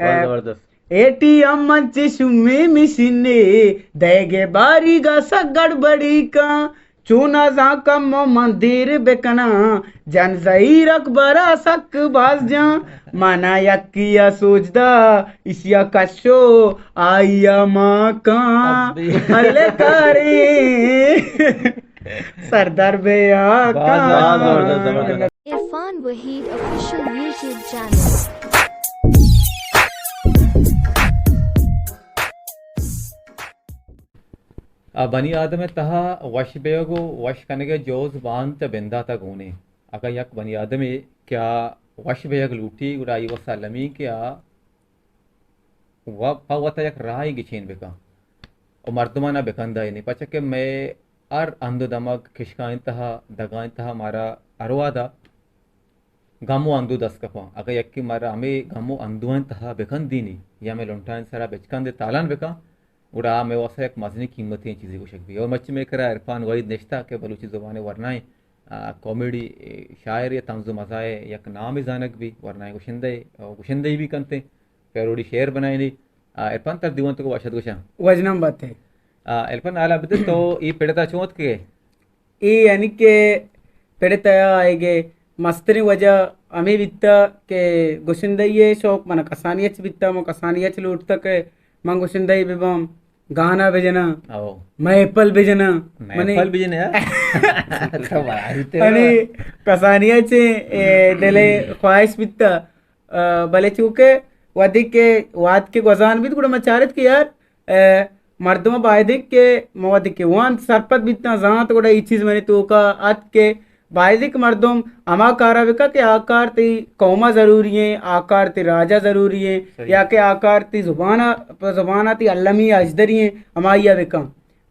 बहुत अ, जबरदस्त। एटीएम మంచి సుమ్మి మిసిన్నే దయగే బారిగా సగ్గడబడి का चूना जा कम मंदिर बेकना जन जहीरक बरा सक बाज जा माना यकिया सोचदा इसिया कशो आइया माँ का अब भी अल्ले करे सरदार बेया का बहुत जबरदस्त जबरदस्त। Irfan Waheed official YouTube channel. बनी आदम तहा वश बेगो वश कनगे जोज बांध त बिंदा तक होने अगर यक बनी आदम क्या वश बेग लूटी उड़ाई वसलमी क्या व पवत यक राई गिछीन बेका और मर्दमाना बेकंदा नहीं पचा के मैं अर अंधो दमक खिशका तहा दगा तहा मारा अरवादा गमो अंदू दस कपा अगर यक्की मारा हमें गमो अंदुआन तहा बेकन दीनी या मैं लुंटान सरा बेचकन दे तालान बेका उड़ा मैं वैसा एक मजनी कीमती चीज़ें को शकती और मच्छ में करा इरफान वहीद निश्ता के बलूची ज़ुबान वरनाएं कॉमेडी शायर या तंज़ु मज़ाए यक नाम जानक भी वरनाएं गुशिंदे भी कंते पेरोडी शेर बनाए ली इरफान तर दीवन तो वाशद गुशा वजनम बात है इरफान आला बदे तो ये पेड़ता चोत के ಈ ಅನಿಕೆ ಪೆಡೆತಯ ಆಯ್ಗೆ ಮಸ್ತನಿ ವಜಾ ಅಮಿ ಬಿತ್ತ के गुशिंदये शौक मन कसानियच बित्ता मो कसानियच लूट तक मन गुशिंदई बिबम गाना बेजना आओ मैं एप्पल बेजना मने फल बीजन यार आणि कसानियचे डेले ख्वाहिश बित्ता भले चूके वधिक के वाद के गजान भी गुड़ा मचारित के यार मर्दमा बायदिक के मवादिक के वान सरपत बितना जात गुड़ा ई चीज मैंने तो का आज के बायदिक मर्दम अमा काराविका के आकार ती कौमा जरूरी है आकार ती राजा जरूरी है या के आकार ती जुबाना ती अल्लमी अजदरी है अमाइया विका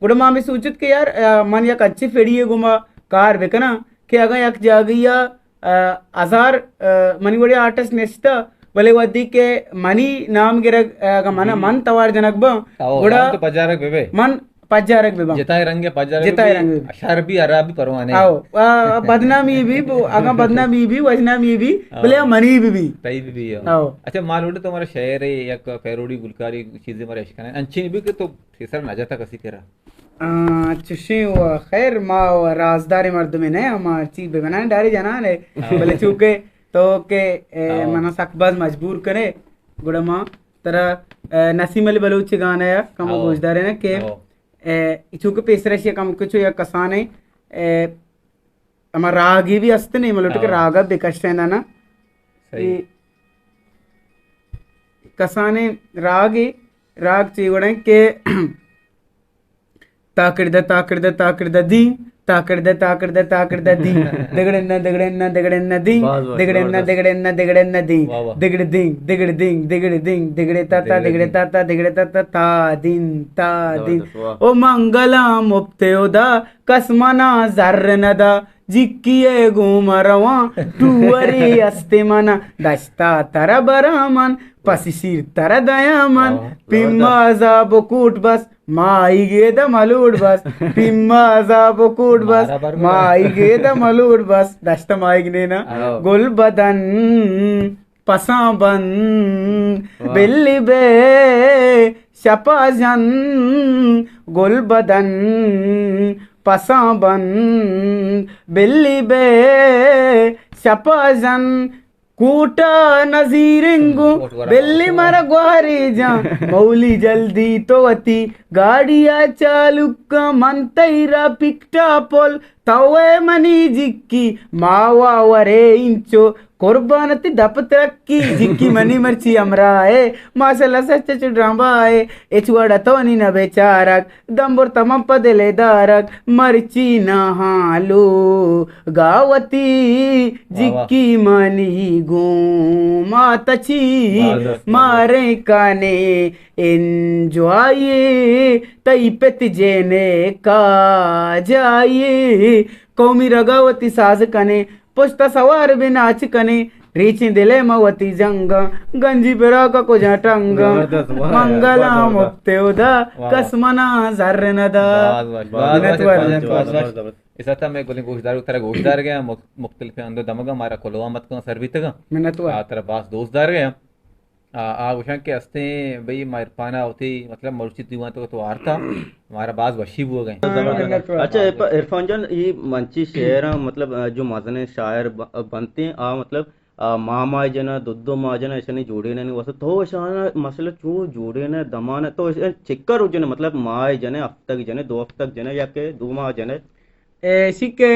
गुड़ा मामी सूचित के यार मन यक अच्छी फेड़ी है गुमा कार विकना के अगर यक जागिया हजार मनी गुड़े आर्टिस्ट नेस्ता भले वदी के मनी नाम गिरग मन मन तवार जनक बा गुड़ा तो पजारक बेबे मन पज्जारक बिबा जिताए रंगे पजारक जिताए रंगे शरबी अराबी परवाने आओ बदनामी भी अगर बदनामी भी वजनामी भी भले मनी भी तई भी है आओ अच्छा मालूम है तुम्हारा शहर है एक पेरोडी गुलकारी चीजें मारे इश्क है अंची भी के तो तीसरा न जाता कसी तेरा चुशी खैर मा राजदारी मर्द में नहीं हमार चीज बनाने डारी जाना ने भले चूके तो के मना सकबाज मजबूर करे गुड़ा माँ तरह नसीम अली बलूची गाना या कम गोजदारे ने के चूके पेसरश या कम कुछ या कसाने हमार रागी भी अस्ते नहीं मतलब के रागा बेकश्य ना कसाने राग चीवड़े के ताकड़ दी दिगड़न्ना दी दिगड़े ताता दिन ओ मंगला मुप्तेदा कसमना जर्रनदा जिक्किये घूमरवा टूवरी अस्ते मना दस्ता तरा बरामन पसिसिर तरा दयामन पिम्मा जाबो कूट बस माई गेद मलूड बस पिम्मा जाबो कूट बस माई गेद मलूड बस दस्त माई ना गुल बदन पसाबन बिल्ली बे शपाजन गुल बदन पसाबन बिल्ली बे शपाजन कूट नजीरिंगु बिल्ली मर ग्वारी जा मौली जल्दी तो अति गाड़िया चालुक मंतैरा पिक्टा पोल तवे मनी जिक्की मावा वरे इंचो कुर्बानती दपत रक्की जिक्की मनी मर्ची अमराए माशाल्लाह सच्च चुड्रांबाए एचुवाड़ा तो नी न बेचारक दंबुर तमम पदले दारक मर्ची ना हालो गावती जिक्की मनी घूमातची मारे काने एंजॉय तई पेत जेने का जाए कौमी रगावती साज कने पुष्ता सवार भी नाच कने रीची दिले मवती जंग गंजी पेरा का को जटंग मंगला मुक्ते उदा कसमना जर्रनदा इसा था मैं गोली गोशदार गया मुख्तलिफ अंदर दमगा मारा कोलवा मत का सर्वित का मिनतवा तेरा पास दोस्तदार गया आगोशां के हंसते भाई मारपाना होती मतलब मर्ची दीवान तो आर था हमारा बाज वशी हुआ गए जबरदस्त। अच्छा इरफान जान, ये मंची शेर मतलब जो मजने शायर बनते हैं मतलब मामा जन दुद्दो माजन ऐसे नहीं जोड़े नहीं वैसे तो शान मसले चो जोड़े ने दमान तो चिक्कर हो जने मतलब माए जने हफ्तक जने 2 हफ्तक जने या के 2 माह जने ಸಿಕ್ಕೆ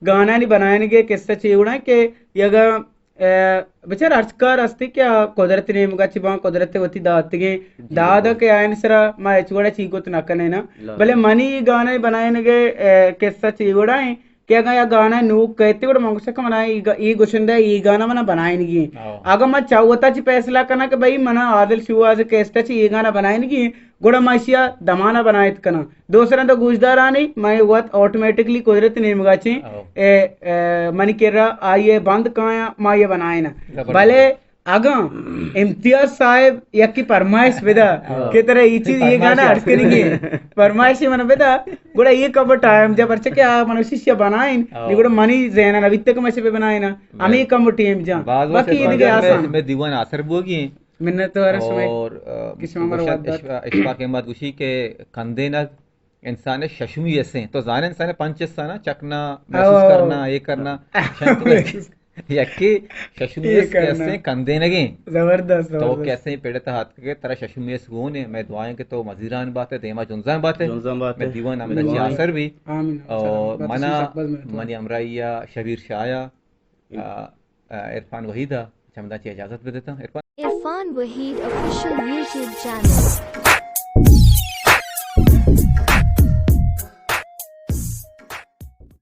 ಗಾನಾನಿ बनायनगे किस्सा चेवड़ा के यगा बेचार अर्चकार असते क्या कुदरत ने मुगा चिबा कुदरत वती दातगे दादा के आयन सरा मा एचगोड़ा चीको तो नकने ना भले मनी गाने बनायनगे किस्सा चेवड़ा है क्या गा या गाना नु कहते కూడా మంగసక మన ఈ గుషంద ఈ గానా మన बनायनगी आगा मा चावता ची फैसला करना कि भाई मना आदिल शिवाज केस्टा ची ये गाना बनायनगी गुड़ा माशिया दमाना बनायत कना दूसरा तो गुजदारानी मैं वत ऑटोमेटिकली कुदरत नेमगाची मन केरा आइए बंद काया मा ये बनाए ना भले आगा इम्तियाज साहब यकी फरमाइश बेदा के तरह ये चीज ये गाना अटकनेंगे फरमाइश मन बेदा गुड़ा ये कब टाइम जब अर्चे क्या मनुष्य बनाइन ये गुड़ा मनी जेना ना वित्त कमसे पे बनाए ना हमें कम टीम जा बाकी ये आसान मैं दीवान आसर बोगी मिन्नत वारस में और किस्म मर वादा इश्फाक अहमद गुशी के कंधे ना इंसान शशमी ऐसे तो जाने इंसान पंचस ना चकना महसूस करना ये करना यक्की शशमीस कैसे कंधे नगे जबरदस्त तो कैसे पेड़े हाथ के तरह शशमीस गुण है मैं दुआएं के तो मजीरान बात है देमा जुनजान बात है मैं दीवान अमीन जासर भी और मना मनी अमराइया शबीर शाया इरफान वहीदा चमदा की इजाजत दे देता हूं Irfan Waheed official YouTube channel.